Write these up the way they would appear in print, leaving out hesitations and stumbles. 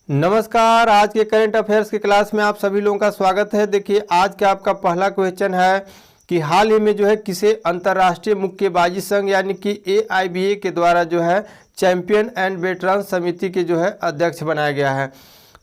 नमस्कार। आज के करंट अफेयर्स की क्लास में आप सभी लोगों का स्वागत है। देखिए आज का आपका पहला क्वेश्चन है कि हाल ही में जो है किसे अंतर्राष्ट्रीय मुक्केबाजी संघ यानी कि AIBA के द्वारा जो है चैंपियन एंड वेटरन समिति के जो है अध्यक्ष बनाया गया है।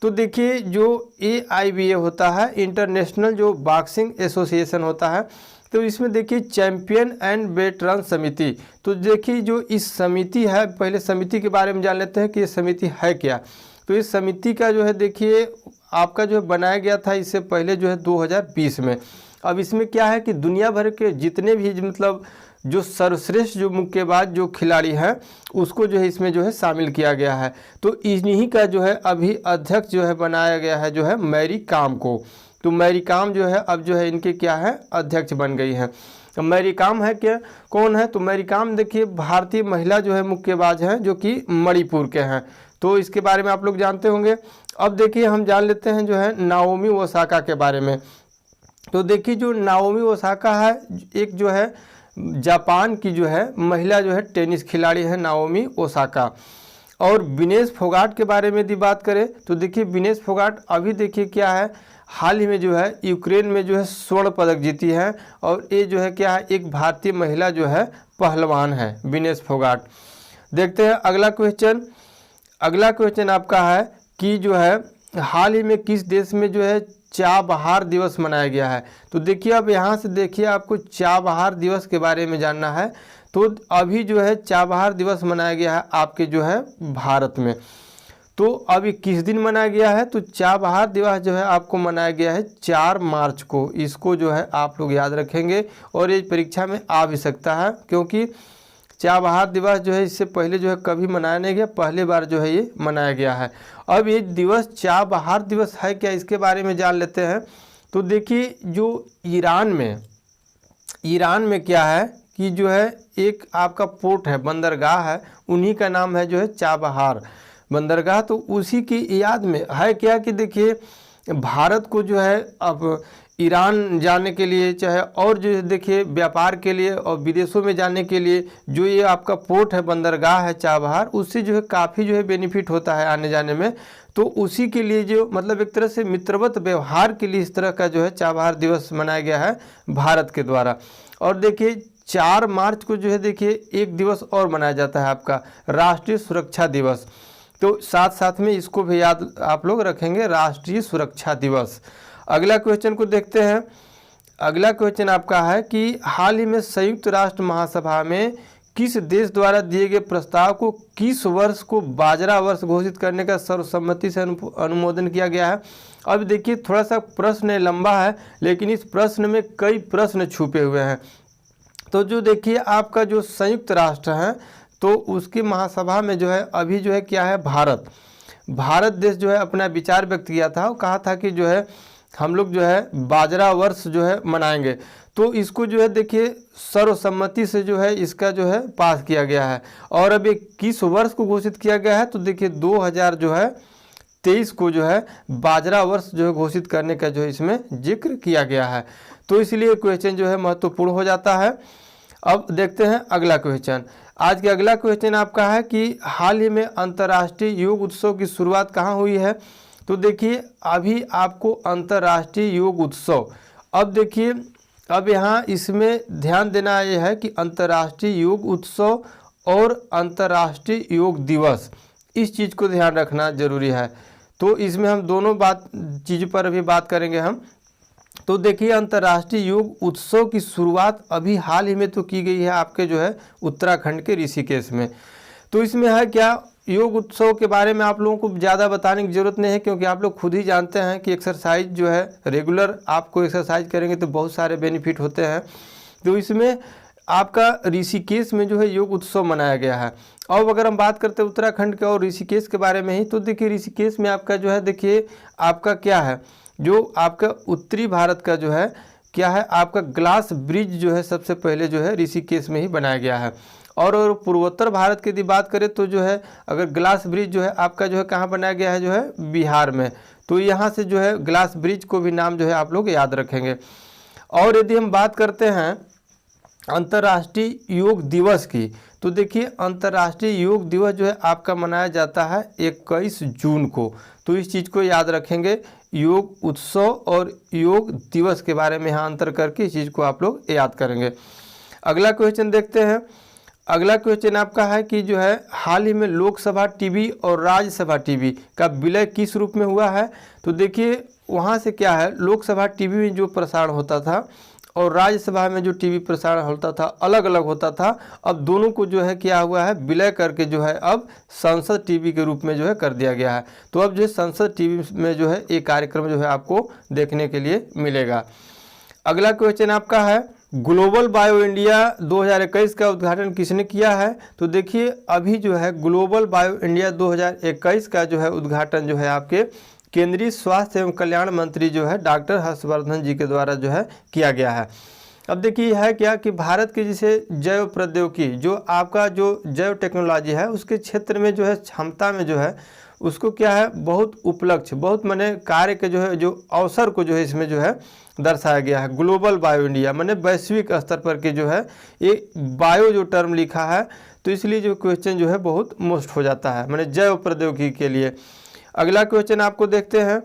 तो देखिए जो AIBA होता है इंटरनेशनल जो बॉक्सिंग एसोसिएशन होता है, तो इसमें देखिए चैंपियन एंड वेटरन समिति। तो देखिए जो इस समिति है, पहले समिति के बारे में जान लेते हैं कि ये समिति है क्या। तो इस समिति का जो है देखिए आपका जो है बनाया गया था इससे पहले जो है 2020 में। अब इसमें क्या है कि दुनिया भर के जितने भी मतलब जो सर्वश्रेष्ठ जो मुक्केबाज जो खिलाड़ी हैं उसको जो है इसमें जो है शामिल किया गया है। तो इन्हीं का जो है अभी अध्यक्ष जो है बनाया गया है जो है मैरी कॉम को। तो मैरी कॉम जो है अब जो है इनके क्या है अध्यक्ष बन गई हैं। तो मैरी कॉम है क्या, कौन है? तो मैरी कॉम देखिए भारतीय महिला जो है मुक्केबाज हैं जो कि मणिपुर के हैं। तो इसके बारे में आप लोग जानते होंगे। अब देखिए हम जान लेते हैं जो है नाओमी ओसाका के बारे में। तो देखिए जो नाओमी ओसाका है एक जो है जापान की जो है महिला जो है टेनिस खिलाड़ी है नाओमी ओसाका। और विनेश फोगाट के बारे में यदि बात करें तो देखिए विनेश फोगाट अभी देखिए क्या है हाल ही में जो है यूक्रेन में जो है स्वर्ण पदक जीती है। और ये जो है क्या है एक भारतीय महिला जो है पहलवान है विनेश फोगाट। देखते हैं अगला क्वेश्चन। अगला क्वेश्चन आपका है कि जो है हाल ही में किस देश में जो है चाबहार दिवस मनाया गया है। तो देखिए अब यहाँ से देखिए आपको चाबहार दिवस के बारे में जानना है। तो अभी जो है चाबहार दिवस मनाया गया है आपके जो है भारत में। तो अभी किस दिन मनाया गया है? तो चाबहार दिवस जो है आपको मनाया गया है 4 मार्च को। इसको जो है आप लोग याद रखेंगे और ये परीक्षा में आ भी सकता है क्योंकि चाबहार दिवस जो है इससे पहले जो है कभी मनाया नहीं गया, पहली बार जो है ये मनाया गया है। अब ये दिवस चाबहार दिवस है क्या, इसके बारे में जान लेते हैं। तो देखिए जो ईरान में क्या है कि जो है एक आपका पोर्ट है, बंदरगाह है, उन्हीं का नाम है जो है चाबहार बंदरगाह। तो उसी की याद में है क्या कि देखिए भारत को जो है अब ईरान जाने के लिए चाहे और जो देखिए व्यापार के लिए और विदेशों में जाने के लिए जो ये आपका पोर्ट है बंदरगाह है चाबहार, उससे जो है काफ़ी जो है बेनिफिट होता है आने जाने में। तो उसी के लिए जो मतलब एक तरह से मित्रवत व्यवहार के लिए इस तरह का जो है चाबहार दिवस मनाया गया है भारत के द्वारा। और देखिए 4 मार्च को जो है देखिए एक दिवस और मनाया जाता है आपका राष्ट्रीय सुरक्षा दिवस। तो साथ साथ में इसको भी याद आप लोग रखेंगे राष्ट्रीय सुरक्षा दिवस। अगला क्वेश्चन को देखते हैं। अगला क्वेश्चन आपका है कि हाल ही में संयुक्त राष्ट्र महासभा में किस देश द्वारा दिए गए प्रस्ताव को किस वर्ष को बाजरा वर्ष घोषित करने का सर्वसम्मति से अनुमोदन किया गया है। अब देखिए थोड़ा सा प्रश्न लंबा है लेकिन इस प्रश्न में कई प्रश्न छुपे हुए हैं। तो जो देखिए आपका जो संयुक्त राष्ट्र है तो उसकी महासभा में जो है अभी जो है क्या है भारत देश जो है अपना विचार व्यक्त किया था और कहा था कि जो है हम लोग जो है बाजरा वर्ष जो है मनाएंगे। तो इसको जो है देखिए सर्वसम्मति से जो है इसका जो है पास किया गया है। और अभी किस वर्ष को घोषित किया गया है? तो देखिए 2023 को जो है बाजरा वर्ष जो है घोषित करने का जो है इसमें जिक्र किया गया है। तो इसलिए क्वेश्चन जो है महत्वपूर्ण हो जाता है। अब देखते हैं अगला क्वेश्चन। आज के अगला क्वेश्चन आपका है कि हाल ही में अंतर्राष्ट्रीय योग उत्सव की शुरुआत कहाँ हुई है। तो देखिए अभी आपको अंतर्राष्ट्रीय योग उत्सव, अब देखिए अब यहाँ इसमें ध्यान देना यह है कि अंतर्राष्ट्रीय योग उत्सव और अंतर्राष्ट्रीय योग दिवस, इस चीज़ को ध्यान रखना जरूरी है। तो इसमें हम दोनों चीज़ पर अभी बात करेंगे हम। तो देखिए अंतर्राष्ट्रीय योग उत्सव की शुरुआत अभी हाल ही में तो की गई है आपके जो है उत्तराखंड के ऋषिकेश में। तो इसमें है क्या, योग उत्सव के बारे में आप लोगों को ज़्यादा बताने की ज़रूरत नहीं है क्योंकि आप लोग खुद ही जानते हैं कि एक्सरसाइज जो है रेगुलर आपको एक्सरसाइज करेंगे तो बहुत सारे बेनिफिट होते हैं। तो इसमें आपका ऋषिकेश में जो है योग उत्सव मनाया गया है। अब अगर हम बात करते हैं उत्तराखंड के और ऋषिकेश के बारे में ही, तो देखिए ऋषिकेश में आपका जो है देखिए आपका क्या है, जो आपका उत्तरी भारत का जो है क्या है आपका ग्लास ब्रिज जो है सबसे पहले जो है ऋषिकेश में ही बनाया गया है। और पूर्वोत्तर भारत की यदि बात करें तो जो है अगर ग्लास ब्रिज जो है आपका जो है कहाँ बनाया गया है, जो है बिहार में। तो यहाँ से जो है ग्लास ब्रिज को भी नाम जो है आप लोग याद रखेंगे। और यदि हम बात करते हैं अंतर्राष्ट्रीय योग दिवस की, तो देखिए अंतर्राष्ट्रीय योग दिवस जो है आपका मनाया जाता है 21 जून को। तो इस चीज़ को याद रखेंगे, योग उत्सव और योग दिवस के बारे में यहाँ अंतर करके इस चीज़ को आप लोग याद करेंगे। अगला क्वेश्चन देखते हैं। अगला क्वेश्चन आपका है कि जो है हाल ही में लोकसभा टीवी और राज्यसभा टीवी का विलय किस रूप में हुआ है। तो देखिए वहाँ से क्या है, लोकसभा टीवी में जो प्रसारण होता था और राज्यसभा में जो टीवी प्रसारण होता था अलग अलग होता था। अब दोनों को जो है क्या हुआ है, विलय करके जो है अब संसद टीवी के रूप में जो है कर दिया गया है। तो अब जो है संसद टीवी में जो है एक कार्यक्रम जो है आपको देखने के लिए मिलेगा। अगला क्वेश्चन आपका है ग्लोबल बायो इंडिया 2021 का उद्घाटन किसने किया है। तो देखिए अभी जो है ग्लोबल बायो इंडिया 2021 का जो है उद्घाटन जो है आपके केंद्रीय स्वास्थ्य एवं कल्याण मंत्री जो है डॉक्टर हर्षवर्धन जी के द्वारा जो है किया गया है। अब देखिए है क्या कि भारत के जैसे जैव प्रौद्योगिकी जो आपका जो जैव टेक्नोलॉजी है उसके क्षेत्र में जो है क्षमता में जो है उसको क्या है बहुत उपलक्ष्य बहुत माने कार्य के जो है जो अवसर को जो है इसमें जो है दर्शाया गया है। ग्लोबल बायो इंडिया माने वैश्विक स्तर पर के जो है ये बायो जो टर्म लिखा है तो इसलिए जो क्वेश्चन जो है बहुत मोस्ट हो जाता है माने जैव प्रौद्योगिकी के लिए। अगला क्वेश्चन आपको देखते हैं।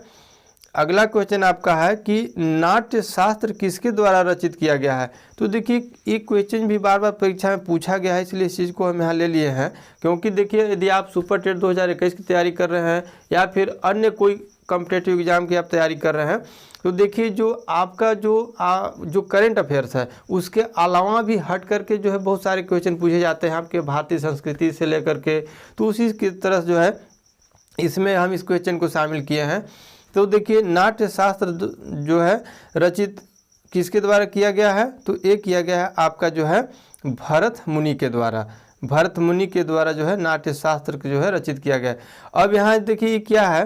अगला क्वेश्चन आपका है कि नाट्य शास्त्र किसके द्वारा रचित किया गया है। तो देखिए एक क्वेश्चन भी बार बार परीक्षा में पूछा गया है इसलिए इस चीज़ को हम यहाँ ले लिए हैं, क्योंकि देखिए यदि आप सुपर टेट 2021 की तैयारी कर रहे हैं या फिर अन्य कोई कॉम्पिटेटिव एग्जाम की आप तैयारी कर रहे हैं तो देखिए जो आपका जो करंट अफेयर्स है उसके अलावा भी हट करके जो है बहुत सारे क्वेश्चन पूछे जाते हैं आपके भारतीय संस्कृति से लेकर के। तो उसी की तरह जो है इसमें हम इस क्वेश्चन को शामिल किए हैं। तो देखिए नाट्य शास्त्र जो है रचित किसके द्वारा किया गया है। तो ये किया गया है आपका जो है भरत मुनि के द्वारा। भरत मुनि के द्वारा जो है नाट्य शास्त्र जो है रचित किया गया है। अब यहाँ देखिए क्या है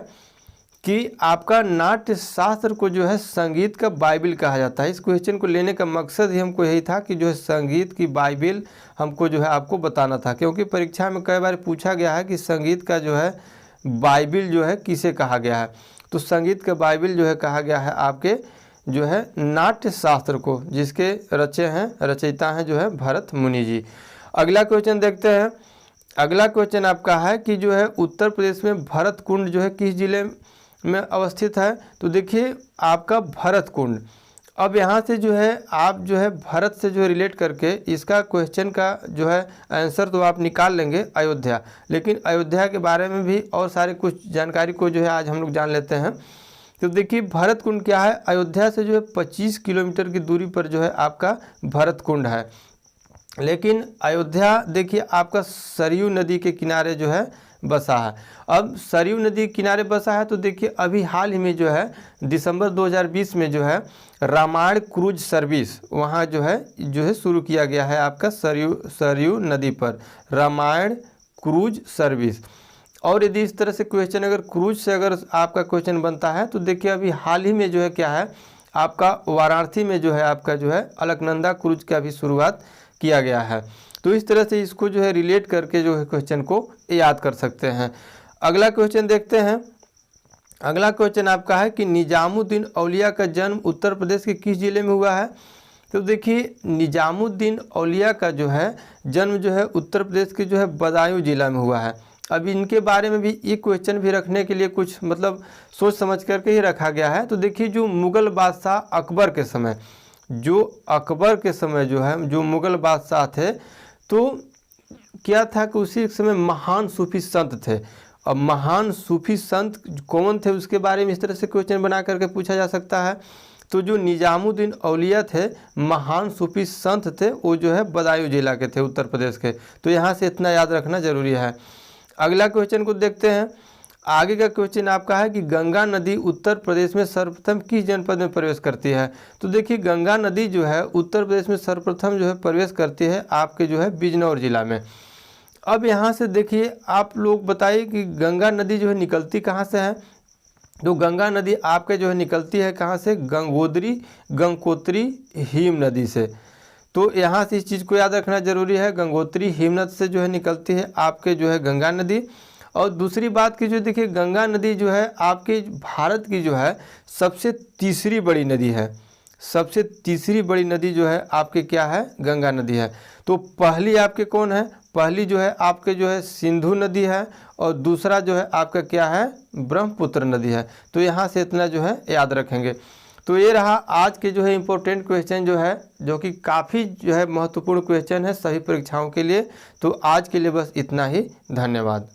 कि आपका नाट्य शास्त्र को जो है संगीत का बाइबिल कहा जाता है। इस क्वेश्चन को लेने का मकसद ही हमको यही था कि जो है संगीत की बाइबिल हमको जो है आपको बताना था, क्योंकि परीक्षा में कई बार पूछा गया है कि संगीत का जो है बाइबिल जो है किसे कहा गया है। तो संगीत का बाइबिल जो है कहा गया है आपके जो है नाट्य शास्त्र को, जिसके रचयिता हैं जो है भरत मुनि जी। अगला क्वेश्चन देखते हैं। अगला क्वेश्चन आपका है कि जो है उत्तर प्रदेश में भरत कुंड जो है किस जिले में अवस्थित है। तो देखिए आपका भरत कुंड। अब यहाँ से जो है आप जो है भरत से जो रिलेट करके इसका क्वेश्चन का जो है आंसर तो आप निकाल लेंगे अयोध्या, लेकिन अयोध्या के बारे में भी और सारे कुछ जानकारी को जो है आज हम लोग जान लेते हैं। तो देखिए भरत कुंड क्या है, अयोध्या से जो है 25 किलोमीटर की दूरी पर जो है आपका भरत कुंड है। लेकिन अयोध्या देखिए आपका सरयू नदी के किनारे जो है बसा है। अब सरयू नदी के किनारे बसा है तो देखिए अभी हाल ही में जो है दिसंबर 2020 में जो है रामायण क्रूज सर्विस वहाँ जो है शुरू किया गया है आपका सरयू नदी पर रामायण क्रूज सर्विस। और यदि इस तरह से क्वेश्चन अगर क्रूज से अगर आपका क्वेश्चन बनता है तो देखिए अभी हाल ही में जो है क्या है आपका वाराणसी में जो है आपका जो है अलकनंदा क्रूज का भी शुरुआत किया गया है। तो इस तरह से इसको जो है रिलेट करके जो है क्वेश्चन को याद कर सकते हैं। अगला क्वेश्चन देखते हैं। अगला क्वेश्चन आपका है कि निजामुद्दीन औलिया का जन्म उत्तर प्रदेश के किस जिले में हुआ है। तो देखिए निजामुद्दीन औलिया का जो है जन्म जो है उत्तर प्रदेश के जो है बदायूं जिला में हुआ है। अब इनके बारे में भी एक क्वेश्चन भी रखने के लिए कुछ मतलब सोच समझ करके ही रखा गया है। तो देखिए जो मुग़ल बादशाह अकबर के समय जो है जो मुग़ल बादशाह थे तो क्या था कि उसी समय महान सूफी संत थे। अब महान सूफी संत कौन थे उसके बारे में इस तरह से क्वेश्चन बना करके पूछा जा सकता है। तो जो निजामुद्दीन औलिया थे महान सूफी संत थे वो जो है बदायूं जिला के थे उत्तर प्रदेश के। तो यहाँ से इतना याद रखना जरूरी है। अगला क्वेश्चन को देखते हैं। आगे का क्वेश्चन आपका है कि गंगा नदी उत्तर प्रदेश में सर्वप्रथम किस जनपद में प्रवेश करती है। तो देखिए गंगा नदी जो है उत्तर प्रदेश में सर्वप्रथम जो है प्रवेश करती है आपके जो है बिजनौर जिला में। अब यहाँ से देखिए आप लोग बताइए कि गंगा नदी जो है निकलती कहाँ से है। तो गंगा नदी आपके जो है निकलती है कहाँ से, गंगोत्री हिम नदी से। तो यहाँ से इस चीज़ को याद रखना जरूरी है, गंगोत्री हिमनद से जो है निकलती है आपके जो है गंगा नदी। और दूसरी बात की जो देखिए गंगा नदी जो है आपके भारत की जो है सबसे तीसरी बड़ी नदी है। सबसे तीसरी बड़ी नदी जो है आपके क्या है, गंगा नदी है। तो पहली आपके कौन है, पहली जो है आपके जो है सिंधु नदी है और दूसरा जो है आपका क्या है ब्रह्मपुत्र नदी है। तो यहाँ से इतना जो है याद रखेंगे। तो ये रहा आज के जो है इम्पोर्टेंट क्वेश्चन जो है, जो कि काफ़ी जो है महत्वपूर्ण क्वेश्चन है सभी परीक्षाओं के लिए। तो आज के लिए बस इतना ही, धन्यवाद।